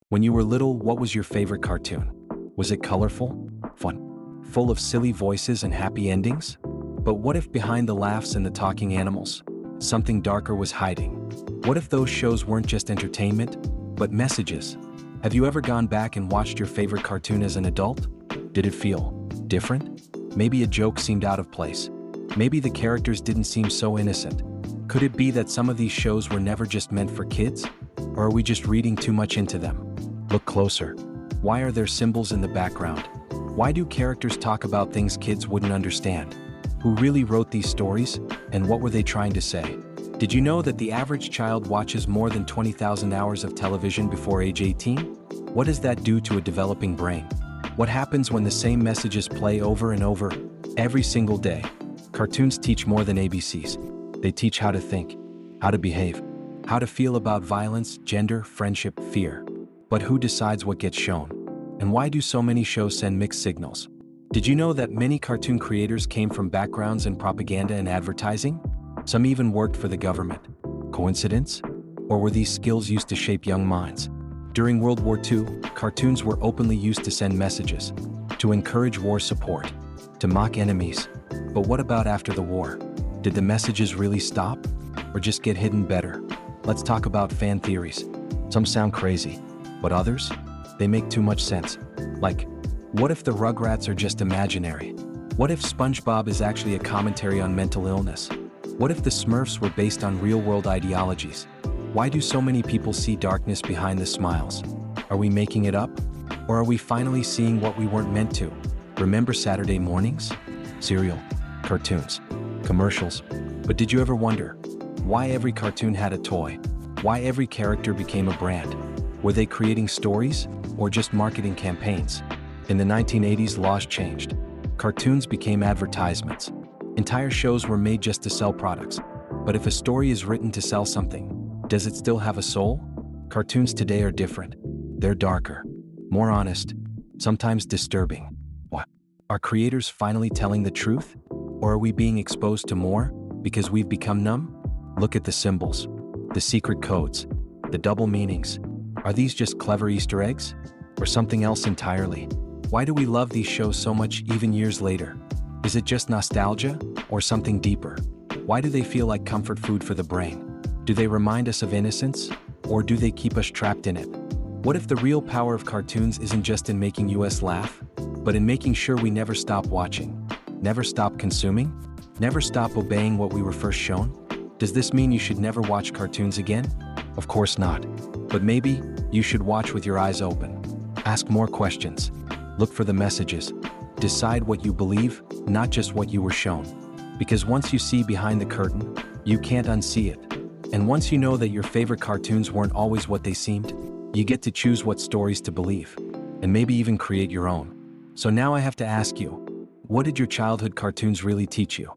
When you were little, what was your favorite cartoon? Was it colorful, fun, full of silly voices and happy endings? But what if behind the laughs and the talking animals, something darker was hiding? What if those shows weren't just entertainment, but messages? Have you ever gone back and watched your favorite cartoon as an adult? Did it feel different? Maybe a joke seemed out of place. Maybe the characters didn't seem so innocent. Could it be that some of these shows were never just meant for kids? Or are we just reading too much into them? Look closer. Why are there symbols in the background? Why do characters talk about things kids wouldn't understand? Who really wrote these stories, and what were they trying to say? Did you know that the average child watches more than 20,000 hours of television before age 18? What does that do to a developing brain? What happens when the same messages play over and over every single day? Cartoons teach more than ABCs. They teach how to think, how to behave, how to feel about violence, gender, friendship, fear. But who decides what gets shown? And why do so many shows send mixed signals? Did you know that many cartoon creators came from backgrounds in propaganda and advertising? Some even worked for the government. Coincidence? Or were these skills used to shape young minds? During World War II, cartoons were openly used to send messages, to encourage war support, to mock enemies. But what about after the war? Did the messages really stop? Or just get hidden better? Let's talk about fan theories. Some sound crazy, but others? They make too much sense. Like, what if the Rugrats are just imaginary? What if SpongeBob is actually a commentary on mental illness? What if the Smurfs were based on real-world ideologies? Why do so many people see darkness behind the smiles? Are we making it up? Or are we finally seeing what we weren't meant to? Remember Saturday mornings? Cereal, cartoons, commercials. But did you ever wonder why every cartoon had a toy? Why every character became a brand? Were they creating stories or just marketing campaigns? In the 1980s, laws changed. Cartoons became advertisements. Entire shows were made just to sell products. But if a story is written to sell something, does it still have a soul? Cartoons today are different. They're darker, more honest, sometimes disturbing. What? Are creators finally telling the truth? Or are we being exposed to more because we've become numb? Look at the symbols, the secret codes, the double meanings. Are these just clever Easter eggs? Or something else entirely? Why do we love these shows so much even years later? Is it just nostalgia or something deeper? Why do they feel like comfort food for the brain? Do they remind us of innocence, or do they keep us trapped in it? What if the real power of cartoons isn't just in making us laugh, but in making sure we never stop watching, never stop consuming, never stop obeying what we were first shown? Does this mean you should never watch cartoons again? Of course not. But maybe you should watch with your eyes open. Ask more questions. Look for the messages. Decide what you believe, not just what you were shown. Because once you see behind the curtain, you can't unsee it. And once you know that your favorite cartoons weren't always what they seemed, you get to choose what stories to believe, and maybe even create your own. So now I have to ask you, what did your childhood cartoons really teach you?